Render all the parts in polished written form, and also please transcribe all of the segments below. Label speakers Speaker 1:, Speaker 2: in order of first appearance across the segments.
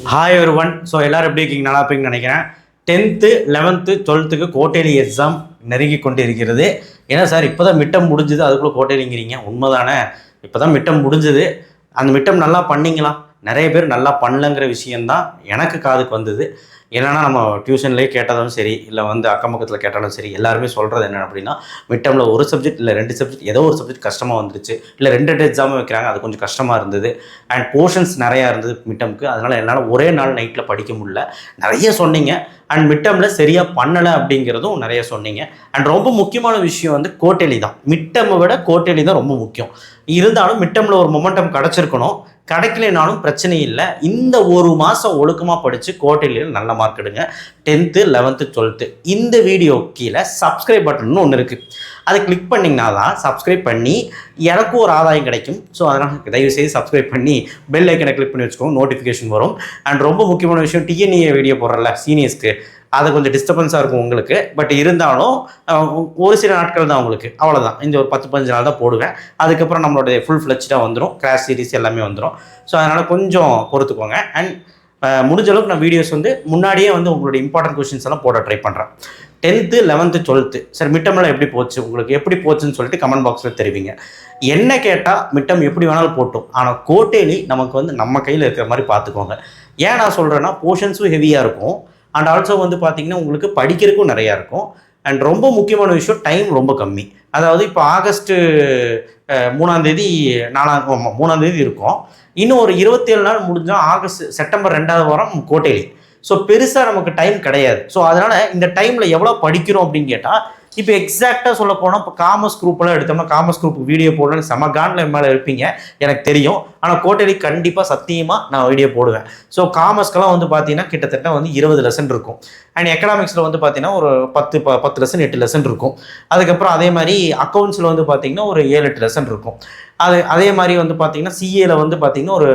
Speaker 1: Hi everyone. So எல்லோரும் எப்படி இருக்கீங்க? நல்லா இருப்பீங்கன்னு நினைக்கிறேன். 10th 11th 12th quarterly exam நெருங்கி கொண்டு இருக்கிறது. ஏன்னா சார் இப்போ தான் மிட்டம் முடிஞ்சுது, அதுக்குள்ளே குவார்ட்டர்லிங்கிறீங்க. உண்மைதானே? இப்போ தான் மிட்டம் முடிஞ்சுது. அந்த மிட்டம் நல்லா பண்ணிங்களா? நிறைய பேர் நல்லா பண்ணலங்கிற விஷயந்தான் எனக்கு காதுக்கு வந்தது. என்னென்னா நம்ம டியூஷன்லேயே கேட்டதும் சரி, இல்லை அக்கம் பக்கத்தில் கேட்டாலும் சரி, எல்லாருமே சொல்கிறது என்ன அப்படின்னா, மிட்டமில் ஒரு சப்ஜெக்ட் இல்லை 2 சப்ஜெக்ட், ஏதோ ஒரு சப்ஜெக்ட் கஷ்டமாக வந்துருச்சு, இல்லை 2 எக்ஸாமும் வைக்கிறாங்க, அது கொஞ்சம் கஷ்டமாக இருந்தது. அண்ட் போர்ஷன்ஸ் நிறையா இருந்தது மிட்டமுக்கு. அதனால் என்னால் ஒரே நாள் நைட்டில் படிக்க முடியல. நிறைய சொன்னீங்க. அண்ட் மிட்டமில் சரியாக பண்ணலை அப்படிங்கிறதும் நிறைய சொன்னீங்க. அண்ட் ரொம்ப முக்கியமான விஷயம் குவார்ட்டர்லி தான். மிட்டமை விட குவார்ட்டர்லி தான் ரொம்ப முக்கியம். இருந்தாலும் மிட்டமில் ஒரு மொமெண்டம் கிடச்சிருக்கணும். கிடைக்கலைனாலும் பிரச்சனை இல்லை. இந்த ஒரு மாதம் ஒழுக்கமாக படித்து குவார்ட்டர்லியில் நல்ல மார்க் எடுங்க. 10th 11th 12th. இந்த வீடியோ கீழே சப்ஸ்கிரைப் பட்டன்னு ஒன்று இருக்குது. அதை கிளிக் பண்ணிங்கன்னா தான் சப்ஸ்கிரைப் பண்ணி எனக்கும் ஒரு ஆதாயம் கிடைக்கும். ஸோ அதனால் தயவுசெய்து சப்ஸ்கிரைப் பண்ணி பெல் ஐக்கனை கிளிக் பண்ணி வச்சுக்கோங்க, நோட்டிஃபிகேஷன் வரும். அண்ட் ரொம்ப முக்கியமான விஷயம், டிஎன்ஏ வீடியோ போடுறல சீனியர்ஸ்க்கு, அது கொஞ்சம் டிஸ்டர்பன்ஸாக இருக்கும் உங்களுக்கு. பட் இருந்தாலும் ஒரு சில நாட்கள் தான் உங்களுக்கு, அவ்வளோதான். இந்த ஒரு 10-15 நாள் தான் போடுவேன். அதுக்கப்புறம் நம்மளோட ஃபுல் ஃப்ளெட்ஜாக வந்துடும், கிராஷ் சீரிஸ் எல்லாமே வந்துடும். ஸோ அதனால் கொஞ்சம் பொறுத்துக்கோங்க. அண்ட் முடிஞ்ச அளவுக்கு நான் வீடியோஸ் முன்னாடியே உங்களோட இம்பார்ட்டன்ட் கொஸ்டின்ஸ் எல்லாம் போட ட்ரை பண்ணுறேன். 10th 11th 12th சார் மிட்டமெல்லாம் எப்படி போச்சு, உங்களுக்கு எப்படி போச்சுன்னு சொல்லிட்டு கமெண்ட் பாக்ஸில் தெரிவிங்க. என்ன கேட்டால் மிட்டம் எப்படி வேணாலும் போட்டோம், ஆனால் குவார்ட்டர்லி நமக்கு நம்ம கையில் இருக்கிற மாதிரி பார்த்துக்கோங்க. ஏன் நான் சொல்கிறேன்னா, போர்ஷன்ஸும் ஹெவியாக இருக்கும். அண்ட் ஆல்சோ பார்த்தீங்கன்னா உங்களுக்கு படிக்கிறதுக்கும் நிறையா இருக்கும். அண்ட் ரொம்ப முக்கியமான விஷயம், டைம் ரொம்ப கம்மி. அதாவது இப்போ ஆகஸ்ட்டு 3ஆம் தேதி 3ஆம் தேதி இருக்கும். இன்னும் ஒரு 27 நாள் முடிஞ்சால் செப்டம்பர் 2வது வாரம் குவார்ட்டர்லி. ஸோ பெருசாக நமக்கு டைம் கிடையாது. ஸோ அதனால் இந்த டைமில் எவ்வளோ படிக்கிறோம் அப்படின்னு கேட்டால், இப்போ எக்ஸாக்டாக சொல்ல போனால், இப்போ காமர்ஸ் குரூப்பெல்லாம் எடுத்தோம்னா காமர்ஸ் குரூப் வீடியோ போடணும்னு செமகானில் மேலே இருப்பீங்க, எனக்கு தெரியும். ஆனால் குவார்ட்டர்லி கண்டிப்பாக சத்தியமாக நான் வீடியோ போடுவேன். ஸோ காமர்ஸ்க்கெல்லாம் பார்த்தீங்கன்னா கிட்டத்தட்ட 20 லெசன் இருக்கும். அண்ட் எக்கனாமிக்ஸில் பார்த்தீங்கன்னா ஒரு 10 லெசன் 8 லெசன் இருக்கும். அதுக்கப்புறம் அதே மாதிரி அக்கௌண்ட்ஸில் பார்த்தீங்கன்னா ஒரு 7-8 லெசன் இருக்கும். அதே மாதிரி பார்த்தீங்கன்னா சிஏல பார்த்தீங்கன்னா ஒரு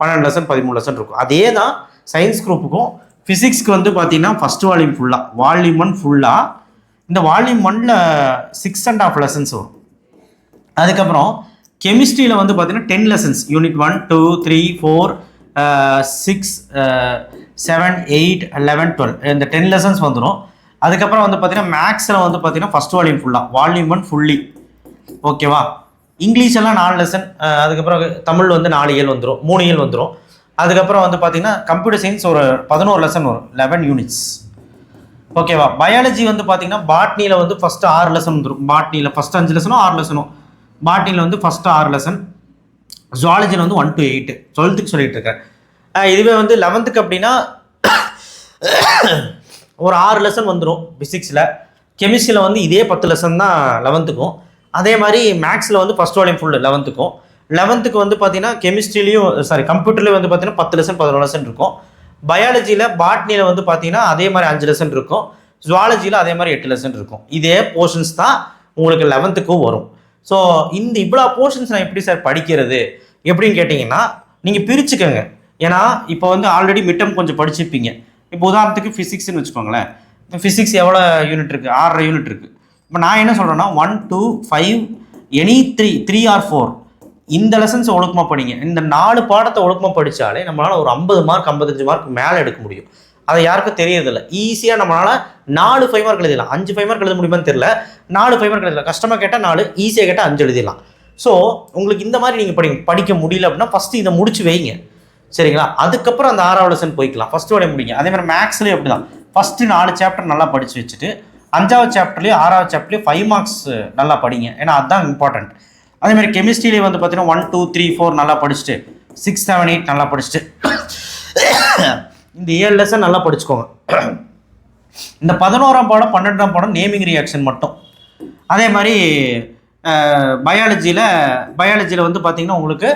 Speaker 1: 12 லெசன் 13 லெசன் இருக்கும். அதே தான் சயின்ஸ் குரூப்புக்கும். ஃபிசிக்ஸ்க்கு பார்த்தீங்கன்னா ஃபஸ்ட் வால்யூம் ஃபுல்லாக, வால்யூம் 1 ஃபுல்லாக, இந்த வால்யூம் 1ல் 6.5 லெசன்ஸ் வரும். அதுக்கப்புறம் கெமிஸ்ட்ரியில் பார்த்தீங்கன்னா 10 லெசன்ஸ், யூனிட் 1 2 3 4 6 7 8 11 12, இந்த 10 லெசன்ஸ் வந்துடும். அதுக்கப்புறம் பார்த்தீங்கன்னா மேக்ஸில் பார்த்தீங்கன்னா ஃபஸ்ட் வால்யூம் ஃபுல்லாக, வால்யூம் 1 ஃபுல்லி, ஓகேவா. இங்கிலீஷ் எல்லாம் 4 லெசன். அதுக்கப்புறம் தமிழ் 4 இயல் வந்துடும், 3 இயல் வந்துடும். அதுக்கப்புறம் பார்த்தீங்கன்னா கம்ப்யூட்டர் சயின்ஸ் ஒரு 11 லெசன் வரும், 11 யூனிட்ஸ், ஓகேவா. பயாலஜி பார்த்தீங்கன்னா பாட்னியில் ஃபஸ்ட்டு 6 லெசன் வந்துடும். பாட்னியில் ஃபஸ்ட்டு 5 லெசனும் 6 லெசனும். பாட்னியில் ஃபஸ்ட்டு 6 லெசன். ஜுவாலஜியில் 1 to 8, 12th சொல்லிட்டு இருக்கேன். இதுவே 11th அப்படின்னா ஒரு 6 லெசன் வந்துடும் ஃபிசிக்ஸில். கெமிஸ்ட்ரியில் இதே 10 லெசன் தான் 11th. அதே மாதிரி மேக்ஸில் first volume full 11th. 11th பார்த்தீங்கன்னா கெமிஸ்ட்ரிலையும் கம்ப்யூட்டர்லேயும் பார்த்தீங்கன்னா 10 லெசன் 11 லெசன் இருக்கும். பயாலஜியில் பாட்னியில் பார்த்தீங்கன்னா அதே மாதிரி 5 லெசன் இருக்கும். ஜுவாலஜியில் அதே மாதிரி 8 லெசன் இருக்கும். இதே போர்ஷன்ஸ் தான் உங்களுக்கு 11th வரும். ஸோ இந்த இவ்வளோ போர்ஷன்ஸ் நான் எப்படி சார் படிக்கிறது எப்படின்னு கேட்டிங்கன்னா, நீங்கள் பிரிச்சுக்கோங்க. ஏன்னா இப்போ ஆல்ரெடி மிட்டம் கொஞ்சம் படிச்சுப்பீங்க. இப்போ உதாரணத்துக்கு ஃபிசிக்ஸ்னு வச்சுக்கோங்களேன். இப்போ ஃபிசிக்ஸ் எவ்வளோ யூனிட் இருக்குது? 6 யூனிட் இருக்குது. இப்போ நான் என்ன சொல்கிறேன்னா 1 2 5 எனி 3 or 4 இந்த லெசன்ஸ் ஒழுக்கமாக படிங்க. இந்த 4 பாடத்தை ஒழுக்கமாக படித்தாலே நம்மளால் ஒரு 50 மார்க் 55 மார்க் மேலே எடுக்க முடியும். அதை யாருக்கும் தெரியறதில்லை. ஈஸியாக நம்மளால் 4 5 மார்க் எழுதிடலாம். 5 5 மார்க் எழுத முடியுமான்னு தெரியல. 4 5 மார்க் எழுதலாம். கஷ்டமாக கேட்டால் 4, ஈஸியாக கேட்டால் 5 எழுதிடலாம். ஸோ உங்களுக்கு இந்த மாதிரி நீங்கள் படிக்க முடியல அப்படின்னா ஃபஸ்ட்டு இதை முடிச்சு வைங்க, சரிங்களா. அதுக்கப்புறம் அந்த 6வது லெசன் போய்க்கலாம். ஃபஸ்ட்டு வரைய முடியுங்க. அதே மாதிரி மேக்ஸ்லேயும் அப்படி தான். ஃபஸ்ட்டு 4 சாப்டர் நல்லா படித்து வச்சுட்டு 5வது சாப்டர்லேயும் 6வது சாப்டர்லேயும் 5 மார்க்ஸ் நல்லா படிங்க. ஏன்னா அதுதான் இம்பார்ட்டன்ட். அதேமாதிரி கெமிஸ்ட்ரியிலே பார்த்தீங்கன்னா 1 2 3 4 நல்லா படிச்சுட்டு 6 7 8 நல்லா படிச்சுட்டு இந்த 7 லெசன் நல்லா படிச்சுக்கோங்க. இந்த 11ஆம் பாடம் 12ஆம் பாடம் நேமிங் ரியாக்ஷன் மட்டும். அதே மாதிரி பயாலஜியில் பார்த்தீங்கன்னா உங்களுக்கு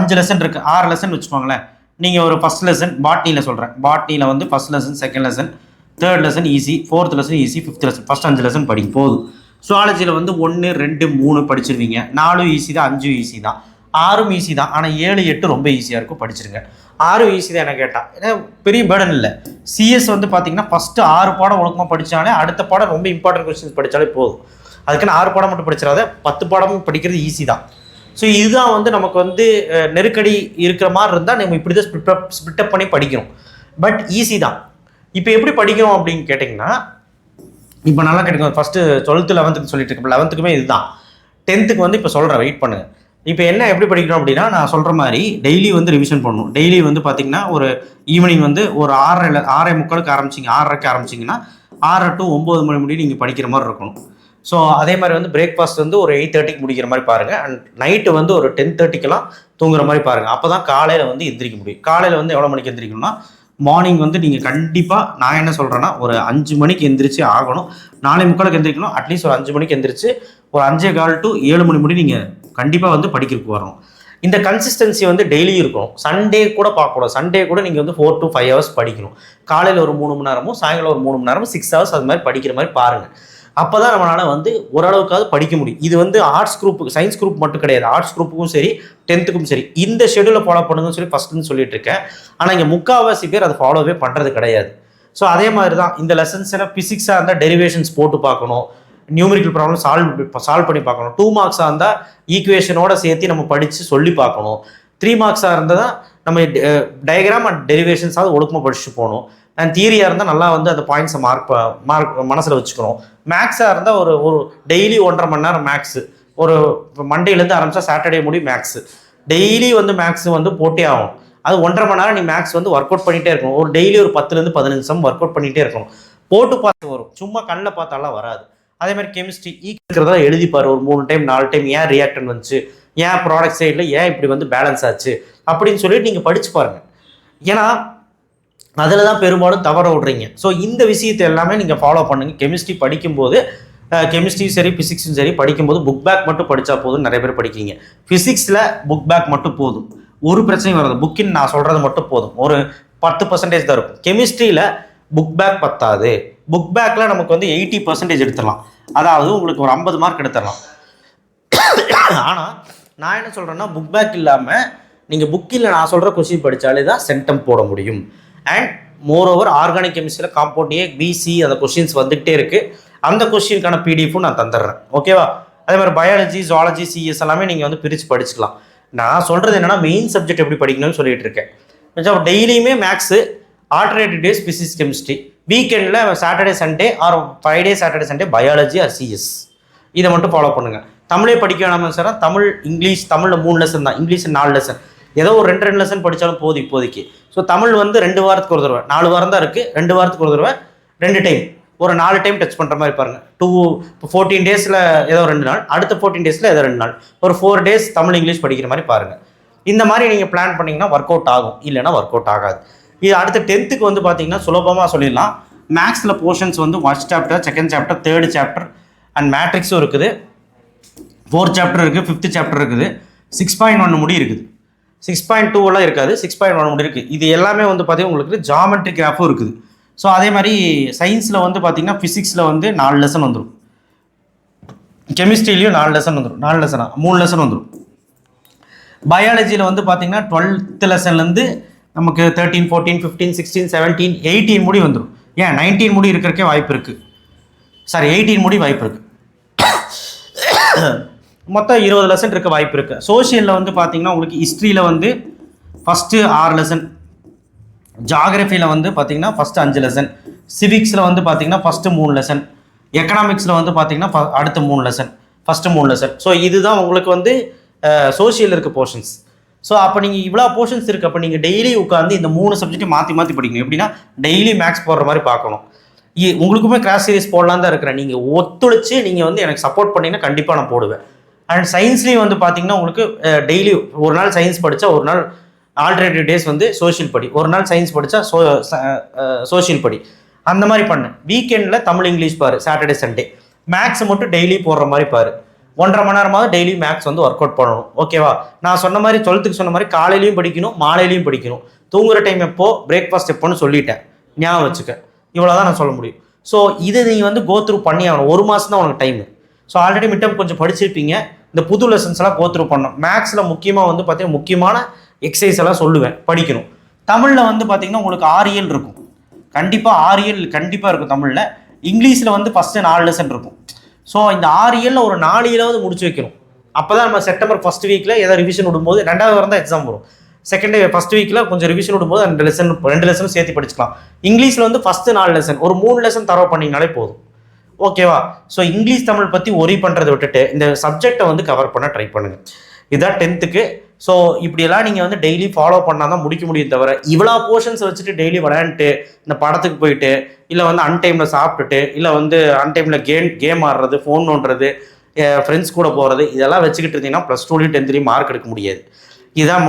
Speaker 1: 5 லெசன் இருக்குது, 6 லெசன் வச்சுக்கோங்களேன். நீங்கள் ஒரு ஃபஸ்ட் லெசன் பாட்னியில் சொல்கிறேன். பாட்னியில் first lesson, second lesson, third lesson easy, 4th lesson easy, 5th lesson, first 5 lesson படிங்க போதும். ஜுவாலஜியில் 1 2 3 படிச்சிருவீங்க. 4 ஈஸி தான், 5 ஈஸி தான், 6 ஈஸி தான். ஆனால் 7 8 ரொம்ப ஈஸியாக இருக்கும், படிச்சிருங்க. 6 ஈஸி தான் என்ன கேட்டால், ஏன்னா பெரிய பேர்டன் இல்லை. சிஎஸ் பார்த்தீங்கன்னா ஃபஸ்ட்டு 6 பாடம் ஒழுக்கமாக படித்தாலே அடுத்த பாடம் ரொம்ப இம்பார்ட்டன்ட் கொஸ்டின்ஸ் படித்தாலே போதும். அதுக்குன்னு 6 பாடம் மட்டும் படிச்சிடாத, 10 பாடமும் படிக்கிறது ஈஸி தான். ஸோ இதுதான் வந்து நமக்கு வந்து நெருக்கடி இருக்கிற மாதிரி இருந்தால் நம்ம இப்படி தான் ஸ்பிட்டப் பண்ணி படிக்கணும். பட் ஈஸி தான். இப்போ எப்படி படிக்கணும் அப்படின்னு கேட்டிங்கன்னா, இப்போ நல்லா கேட்டுக்கோங்க. ஃபஸ்ட்டு 12th 11th சொல்லிட்டு இருக்கேன். 11th இதுதான். 10th வந்து இப்போ சொல்கிறேன், வெயிட் பண்ணுங்கள். இப்போ என்ன எப்படி படிக்கணும் அப்படின்னா, நான் சொல்கிற மாதிரி டெய்லி வந்து ரிவிஷன் பண்ணணும். டெய்லி வந்து பார்த்தீங்கன்னா ஒரு ஈவினிங் வந்து ஒரு 6:45 ஆரம்பிச்சிங்க, 6:30க்கு ஆரம்பிச்சிங்கன்னா 6 to 9 மணி முடியும் நீங்கள் படிக்கிற மாதிரி இருக்கணும். ஸோ அதே மாதிரி வந்து பிரேக்ஃபாஸ்ட் வந்து ஒரு 8:30க்கு முடிக்கிற மாதிரி பாருங்கள். அண்ட் நைட்டு வந்து ஒரு 10:30க்கெல்லாம் தூங்குற மாதிரி பாருங்கள். அப்போ தான் காலையில் வந்து எந்திரிக்க முடியும். காலையில் வந்து எவ்வளோ மணிக்கு எந்திரிக்கணும்னா, மார்னிங் வந்து நீங்கள் கண்டிப்பாக, நான் என்ன சொல்கிறேன்னா, ஒரு 5 மணிக்கு எந்திரிச்சு ஆகணும். 4:45க்கு எந்திரிக்கணும். அட்லீஸ்ட் ஒரு 5 மணிக்கு எந்திரிச்சு ஒரு 5:15 to 7 மணி முடி நீங்கள் கண்டிப்பாக வந்து படிக்கிறதுக்கு வரணும். இந்த கன்சிஸ்டன்சி வந்து டெய்லி இருக்கும். சண்டே கூட பார்க்கக்கூடாது. சண்டே கூட நீங்கள் வந்து 4 to 5 hours படிக்கணும். காலையில் ஒரு 3 மணி நேரமும் சாயங்காலம் ஒரு 3 மணி நேரமும் 6 hours அது மாதிரி படிக்கிற மாதிரி பாருங்கள். அப்போ தான் நம்மளால் வந்து ஓரளவுக்காவது படிக்க முடியும். இது வந்து ஆர்ட்ஸ் குரூப்புக்கு, சயின்ஸ் குரூப் மட்டும் கிடையாது. ஆர்ட்ஸ் குரூப்புக்கும் சரி, 10th சரி, இந்த ஷெடியூலை ஃபாலோ பண்ணுங்கன்னு சொல்லி ஃபஸ்ட்டுன்னு சொல்லிட்டு இருக்கேன். ஆனால் இங்கே முக்கால்வாசி பேர் அதை ஃபாலோவே பண்ணுறது கிடையாது. ஸோ அதே மாதிரி தான் இந்த லெசன்ஸ் எல்லாம் ஃபிசிக்ஸாக இருந்தால் டெரிவேஷன்ஸ் போட்டு பார்க்கணும். நியூமெரிக்கல் ப்ராப்ளம் சால்வ் பண்ணி பார்க்கணும். 2 மார்க்ஸாக இருந்தால் ஈக்குவேஷனோட சேர்த்து நம்ம படித்து சொல்லி பார்க்கணும். 3 மார்க்ஸாக இருந்தால் தான் நம்ம டயக்ராம் அண்ட் டெரிவேஷன்ஸாவது ஒழுக்கமாக படிச்சுட்டு போகணும். அண்ட் தியரியாக இருந்தால் நல்லா வந்து அந்த பாயிண்ட்ஸை மார்க் மனசில் வச்சுக்கணும். மேக்ஸாக இருந்தால் ஒரு டெய்லி 1.5 மணி நேரம் மேக்ஸு, ஒரு மண்டேலேருந்து ஆரம்பித்தா சாட்டர்டே முடி மேக்ஸு, டெய்லி வந்து மேக்ஸ் வந்து போட்டே ஆகும். அது 1.5 மணி நேரம் நீ மேக்ஸ் வந்து ஒர்க் அவுட் பண்ணிகிட்டே இருக்கணும். ஒரு டெய்லி ஒரு 10லேருந்து 15 நிமிஷம் ஒர்க் அவுட் பண்ணிகிட்டே இருக்கணும். போட்டு பார்த்து வரும், சும்மா கண்ணில் பார்த்தாலாம் வராது. அதே மாதிரி கெமிஸ்ட்ரி இருக்கிறதா எழுதிப்பார். ஒரு 3 டைம் 4 டைம் ஏன் ரியாக்டன் வந்துச்சு, ஏன் ப்ராடக்ட் சைடில் ஏன் இப்படி வந்து பேலன்ஸ் ஆச்சு அப்படின்னு சொல்லிட்டு நீங்கள் படித்து பாருங்கள். ஏன்னா அதில் தான் பெரும்பாலும் தவற விடுறீங்க. ஸோ இந்த விஷயத்தை எல்லாமே நீங்கள் ஃபாலோ பண்ணுங்கள். கெமிஸ்ட்ரி படிக்கும்போது, கெமிஸ்ட்ரியும் சரி ஃபிசிக்ஸும் சரி படிக்கும்போது புக் பேக் மட்டும் படித்தா போதும். நிறைய பேர் படிக்கிறீங்க. ஃபிசிக்ஸில் புக் பேக் மட்டும் போதும், ஒரு பிரச்சனையும் வராது. புக்கின் நான் சொல்கிறது மட்டும் போதும், ஒரு 10% தான் இருக்கும். கெமிஸ்ட்ரியில் புக் பேக் பத்தாது. புக் பேக்கில் நமக்கு வந்து 80% எடுத்துடலாம். அதாவது உங்களுக்கு ஒரு 50 மார்க் எடுத்துடலாம். ஆனால் நான் என்ன சொல்கிறேன்னா, புக் பேக் இல்லாமல் நீங்கள் புக்கில் நான் சொல்கிற கொஸ்டின் படித்தாலே தான் சென்டம் போட முடியும். அண்ட் மோரோவர் ஆர்கானிக் கெமிஸ்ட்ரியில் காம்பவுண்ட் ஏ பிசி அந்த கொஸ்டின்ஸ் வந்துகிட்டே இருக்குது. அந்த கொஸ்டினுக்கான பிடிஎஃப்பும் நான் தந்துடுறேன். ஓகேவா? அதே மாதிரி பயாலஜி, ஜுவாலஜி, சிஎஸ் எல்லாமே நீங்கள் வந்து பிரித்து படிச்சுக்கலாம். நான் சொல்கிறது என்னென்னா, மெயின் சப்ஜெக்ட் எப்படி படிக்கணும்னு சொல்லிட்டு இருக்கேன். டெய்லியுமே maths, alternative days physics chemistry, வீக்கெண்டில் Saturday Sunday or Friday Saturday Sunday biology or C S. இதை மட்டும் ஃபாலோ பண்ணுங்கள். தமிழே படிக்க வேணாமல் சார், தமிழ் இங்கிலீஷ், தமிழில் 3 லெசன் தான், இங்கிலீஷ் 4 லெசன், ஏதோ ஒரு 2 லெசன் படித்தாலும் போதும் இப்போதைக்கு. ஸோ தமிழ் வந்து 2 வாரத்துக்கு ஒரு தடவை, 4 வாரம் தான் இருக்குது, 2 வாரத்துக்கு ஒரு தடவை 2 டைம், ஒரு 4 டைம் டச் பண்ணுற மாதிரி பாருங்கள். இப்போ 14 டேஸில் ஏதோ 2 நாள், அடுத்த 14 டேஸில் ஏதோ 2 நாள், ஒரு 4 டேஸ் தமிழ் இங்கிலீஷ் படிக்கிற மாதிரி பாருங்கள். இந்த மாதிரி நீங்கள் பிளான் பண்ணிங்கன்னா ஒர்க் அவுட் ஆகும், இல்லைன்னா ஒர்க் அவுட் ஆகாது. இது அடுத்த 10th வந்து பார்த்தீங்கன்னா சுலபமாக சொல்லிடலாம். மேக்ஸில் போர்ஷன்ஸ் வந்து 1st chapter, 2nd chapter, 3rd chapter and மேட்ரிக்ஸும் இருக்குது, 4th சாப்டர் இருக்குது, 5th சாப்டர் இருக்குது, 6.1 முடி இருக்குது, 6.2 எல்லாம் இருக்காது, 6.1 முடி இருக்குது. இது எல்லாமே வந்து பார்த்தீங்கன்னா உங்களுக்கு ஜாமெட்ரி கிராஃபும் இருக்குது. ஸோ அதே மாதிரி சயின்ஸில் வந்து பார்த்தீங்கன்னா ஃபிசிக்ஸில் வந்து 4 லெசன் வந்துடும், கெமிஸ்ட்ரிலையும் 4 லெசன் வந்துடும், 4 லெசனா 3 லெசன் வந்துடும். பயாலஜியில் வந்து பார்த்தீங்கன்னா 12th லெசன்லேருந்து நமக்கு 13, 14, 15, 16, 17, 18 முடி வந்துடும். ஏன் 19 முடி இருக்கிறக்கே வாய்ப்பு இருக்குது, சாரி 18 முடி வாய்ப்பு இருக்குது. மொத்தம் 20 லெசன் இருக்க வாய்ப்பு இருக்குது. சோஷியலில் வந்து பார்த்தீங்கன்னா உங்களுக்கு ஹிஸ்ட்ரியில் வந்து ஃபஸ்ட்டு 6 லெசன், ஜாகிரஃபியில் வந்து பார்த்தீங்கன்னா ஃபஸ்ட்டு 5 லெசன், சிவிக்ஸில் வந்து பார்த்தீங்கன்னா ஃபஸ்ட்டு 3 லெசன், எக்கனாமிக்ஸில் வந்து பார்த்தீங்கன்னா அடுத்த 3 லெசன், ஃபஸ்ட்டு 3 லெசன். ஸோ இதுதான் உங்களுக்கு வந்து சோஷியல் இருக்க போர்ஷன்ஸ். ஸோ அப்போ நீங்கள் இவ்வளோ போர்ஷன்ஸ் இருக்குது. அப்போ நீங்கள் டெய்லி உட்காந்து இந்த 3 சப்ஜெக்ட்டையும் மாற்றி மாற்றி படிக்கணும். எப்படின்னா டெய்லி மேக்ஸ் போடுற மாதிரி பார்க்கணும். உங்களுக்குமே கிளாஸ் சீரிஸ் போடலாம் தான் இருக்கிறேன். நீங்கள் ஒத்துழைச்சி நீங்கள் வந்து எனக்கு சப்போர்ட் பண்ணிங்கன்னா கண்டிப்பாக நான் போடுவேன். அண்ட் சயின்ஸ்லேயும் வந்து பார்த்தீங்கன்னா உங்களுக்கு டெய்லி ஒரு நாள் சயின்ஸ் படித்தா, ஒரு நாள் ஆல்டர்னேட்டிவ் டேஸ் வந்து சோஷியல் படி, ஒரு நாள் சயின்ஸ் படித்தா சோஷியல் படி, அந்த மாதிரி பண்ணு. வீக்கெண்டில் தமிழ் இங்கிலீஷ் பாரு, சாட்டர்டே சண்டே. மேக்ஸ் மட்டும் டெய்லி போடுற மாதிரி பாரு. 1.5 மணி நேரமாவது டெய்லி மேக்ஸ் வந்து ஒர்க் அவுட் பண்ணணும். ஓகேவா? நான் சொன்ன மாதிரி 12th சொன்ன மாதிரி காலையிலையும் படிக்கணும், மாலையிலையும் படிக்கணும். தூங்குற டைம் எப்போ, பிரேக்ஃபாஸ்ட் எப்போன்னு சொல்லிட்டேன், ஞாபகம் வச்சுக்க. இவ்வளோதான் நான் சொல்ல முடியும். ஸோ இதை நீங்கள் வந்து கோ த்ரூ பண்ணி ஆகணும். 1 மாதம் தான் உனக்கு டைமு. ஸோ ஆல்ரெடி மிட்டம் கொஞ்சம் படிச்சிருப்பீங்க. இந்த புது லெசன்ஸ் எல்லாம் கோ த்ரூ பண்ணணும். மேக்ஸில் முக்கியமாக வந்து பார்த்தீங்கன்னா முக்கியமான எக்ஸசைஸ் எல்லாம் சொல்லுவேன், படிக்கணும். தமிழில் வந்து பார்த்தீங்கன்னா உங்களுக்கு 6 இயல் இருக்கும், கண்டிப்பாக 6 இயல் கண்டிப்பாக இருக்கும் தமிழில். இங்கிலீஷில் வந்து ஃபஸ்ட்டு 4 லெசன் இருக்கும். ஸோ இந்த 6 இயலில் ஒரு 4 இயலாவது முடிச்சு வைக்கணும். அப்போ தான் நம்ம செப்டம்பர் ஃபர்ஸ்ட் வீக்கில் ஏதாவது ரிவிஷன் விடும்போது 2வது வாரம் தான் எக்ஸாம் வரும். செகண்ட் ஃபர்ஸ்ட் வீக்கில் கொஞ்சம் ரிவிஷன் விடும்போது 2 லெசனும் சேர்த்து படிச்சுக்கலாம். இங்கிலீஷில் வந்து ஃபர்ஸ்ட் 4 லெசன் ஒரு 3 லெசன் தரவு பண்ணிங்கனாலே போதும். ஓகேவா? ஸோ இங்கிலீஷ் தமிழ் பற்றி ஒரி பண்ணுறதை விட்டுட்டு இந்த சப்ஜெக்டை வந்து கவர் பண்ண ட்ரை பண்ணுங்கள். இதுதான் 10th. ஸோ இப்படியெல்லாம் நீங்கள் வந்து டெய்லி ஃபாலோ பண்ணால் தான் முடிக்க முடியும். தவிர இவ்வளோ போர்ஷன்ஸ் வச்சுட்டு டெய்லி விளையாண்டுட்டு இந்த படத்துக்கு போயிட்டு இல்லை வந்து அன்டைமில் சாப்பிட்டுட்டு இல்லை வந்து அன்டைமில் கேம் ஆடுறது, ஃபோன் நோண்டுறது, ஃப்ரெண்ட்ஸ் கூட போகிறது, இதெல்லாம் வச்சுக்கிட்டு இருந்தீங்கன்னா +2 10th மார்க் எடுக்க முடியாது. இதுதான்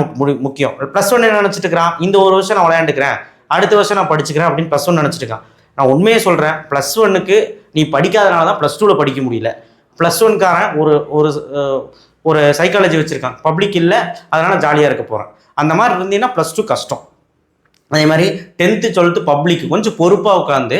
Speaker 1: முக்கியம். +1 என்ன நினச்சிட்டு இருக்கிறான், இந்த ஒரு வருஷம் நான் விளையாண்டுக்கிறேன், அடுத்த வருஷம் நான் படிச்சுக்கிறேன் அப்படின்னு +1 நினச்சிட்டு இருக்கான். நான் உண்மையே சொல்கிறேன், +1க்கு நீ படிக்காதனால தான் +2ல் படிக்க முடியல. +1காரன் ஒரு சைக்காலஜி வச்சுருக்கான், பப்ளிக் இல்லை அதனால் ஜாலியாக இருக்க போகிறேன். அந்த மாதிரி இருந்தீங்கன்னா +2 கஷ்டம். அதே மாதிரி 10th 12th பப்ளிக் கொஞ்சம் பொறுப்பாக உட்காந்து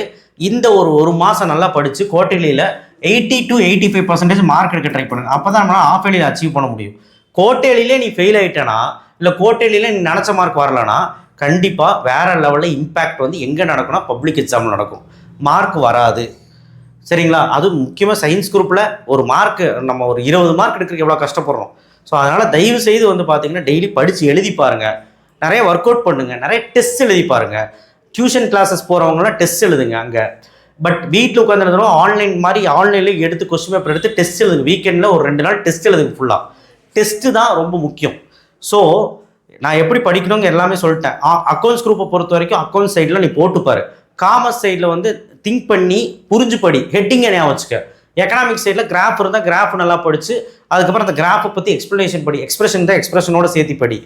Speaker 1: இந்த ஒரு மாதம் நல்லா படித்து குவார்டர்லியில் 80 to 85% மார்க் எடுக்க ட்ரை பண்ணுங்க. அப்போ தான் நம்மளால் ஆஃப் இயர்லியில் அச்சீவ் பண்ண முடியும். குவார்டர்லியிலே நீ ஃபெயில் ஆகிட்டேனா இல்லை குவார்டர்லியில் நீ நினச்ச மார்க் வரலனா கண்டிப்பாக வேறு லெவலில் இம்பேக்ட் வந்து எங்கே நடக்கும்னா பப்ளிக் எக்ஸாமில் நடக்கும். மார்க் வராது. சரிங்களா? அதுவும் முக்கியமாக சயின்ஸ் குரூப்பில் ஒரு மார்க்கு நம்ம ஒரு 20 மார்க் எடுக்கிறதுக்கு எவ்வளோ கஷ்டப்படுறோம். ஸோ அதனால் தயவு செய்து வந்து பார்த்தீங்கன்னா டெய்லி படித்து எழுதி பாருங்கள், நிறைய ஒர்க் அவுட் பண்ணுங்கள், நிறைய டெஸ்ட் எழுதி பாருங்கள். டியூஷன் கிளாஸஸ் போகிறவங்களாம் டெஸ்ட் எழுதுங்க அங்கே. பட் வீட்டில் உட்காந்துருந்தோம் ஆன்லைன் மாதிரி ஆன்லைன்லேயே எடுத்து கொஸ்டின் பேப்பர் எடுத்து டெஸ்ட் எழுதுங்க. வீக்கெண்டில் ஒரு 2 நாள் டெஸ்ட் எழுதுங்க. ஃபுல்லாக டெஸ்ட்டு தான் ரொம்ப முக்கியம். ஸோ நான் எப்படி படிக்கணுங்க எல்லாமே சொல்லிட்டேன். அக்கௌண்ட்ஸ் குரூப்பை பொறுத்த வரைக்கும் அக்கௌண்ட்ஸ் சைடில் நீ போட்டுப்பாரு. காமர்ஸ் சைடில் வந்து திங்க் பண்ணி புரிஞ்சு படி, ஹெட்டிங்கை ஞாபகம் வச்சுக்க. எக்கனாமிக் சைடில் கிராஃப் இருந்தால் கிராஃப் நல்லா படித்து அதுக்கப்புறம் அந்த கிராஃபை பற்றி எக்ஸ்ப்ளனேஷன் படி, எக்ஸ்பிரஷன் தான் எக்ஸ்பிரஷனோட சேர்த்து படி.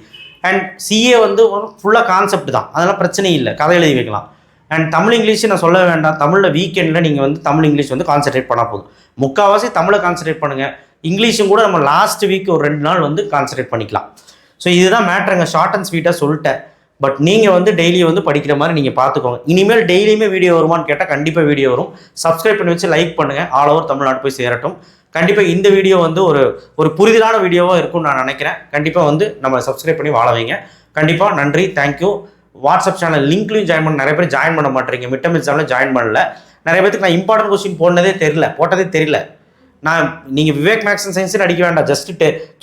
Speaker 1: அண்ட் சிஏ வந்து ஃபுல்லாக கான்செப்ட் தான், அதெல்லாம் பிரச்சனை இல்லை, கதை எழுதி வைக்கலாம். அண்ட் தமிழ் இங்கிலீஷ் நான் சொல்ல வேண்டாம். தமிழில் வீக்கெண்டில் நீங்கள் வந்து தமிழ் இங்கிலீஷ் வந்து கான்சன்ட்ரேட் பண்ணால் போதும். முக்கால்வாசி தமிழை கான்சன்ட்ரேட் பண்ணுங்கள். இங்கிலீஷும் கூட நம்ம லாஸ்ட் வீக் ஒரு 2 நாள் வந்து கான்சன்ட்ரேட் பண்ணிக்கலாம். ஸோ இதுதான் மேட்ருங்க. ஷார்ட் அண்ட் ஸ்வீட்டாக சொல்லிட்டேன். பட் நீங்கள் வந்து டெய்லி வந்து படிக்கிற மாதிரி நீங்கள் பார்த்துக்கோங்க. இனிமேல் டெய்லியுமே வீடியோ வருமானு கேட்டால் கண்டிப்பாக வீடியோ வரும். சப்ஸ்கிரைப் பண்ணி வச்சு லைக் பண்ணுங்கள். ஆல் ஓவர் தமிழ்நாடு போய் சேரட்டும். கண்டிப்பாக இந்த வீடியோ வந்து ஒரு புரிதலான வீடியோவாக இருக்கும்னு நான் நினைக்கிறேன். கண்டிப்பாக வந்து நம்ம சப்ஸ்கிரைப் பண்ணி வாழ வைங்க. கண்டிப்பாக நன்றி, தேங்க்யூ. வாட்ஸ்அப் சேனல் லிங்க்லையும் ஜாயின் பண்ண நிறைய பேர் ஜாயின் பண்ண மாட்டேறீங்க. மிட் டர்ம் எக்ஸாமில் ஜாயின் பண்ணல. நிறைய பேருக்கு நான் இம்பார்ட்டன்ட் கொஸ்டின் போட்டதே தெரியல. நீங்கள் விவேக் மேக்ஸ் அண்ட் சயின்ஸுன்னு அடிக்க வேண்டாம். Just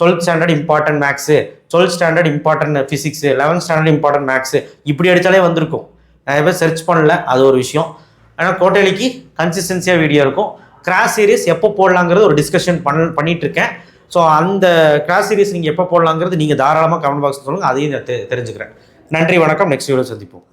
Speaker 1: 12th standard important maths, 12th standard important physics, 11th standard important maths இப்படி அடித்தாலே வந்திருக்கும். நிறைய பேர் சர்ச் பண்ணல, அது ஒரு விஷயம். ஆனால் குவார்டர்லிக்கு கன்சிஸ்டன்சியாக வீடியோ இருக்கும். கிராஸ் சீரிஸ் எப்போ போடலாங்கிறது ஒரு டிஸ்கஷன் பண்ணிட்டு இருக்கேன். ஸோ அந்த கிராஸ் சீரிஸ் நீங்கள் எப்போ போடலாங்கிறது நீங்கள் தாராளமாக கமெண்ட் பாக்ஸ் சொல்லுங்கள், அதையும் நான் தெரிஞ்சுக்கிறேன். நன்றி, வணக்கம். நெக்ஸ்ட் வீடியோ சந்திப்போம்.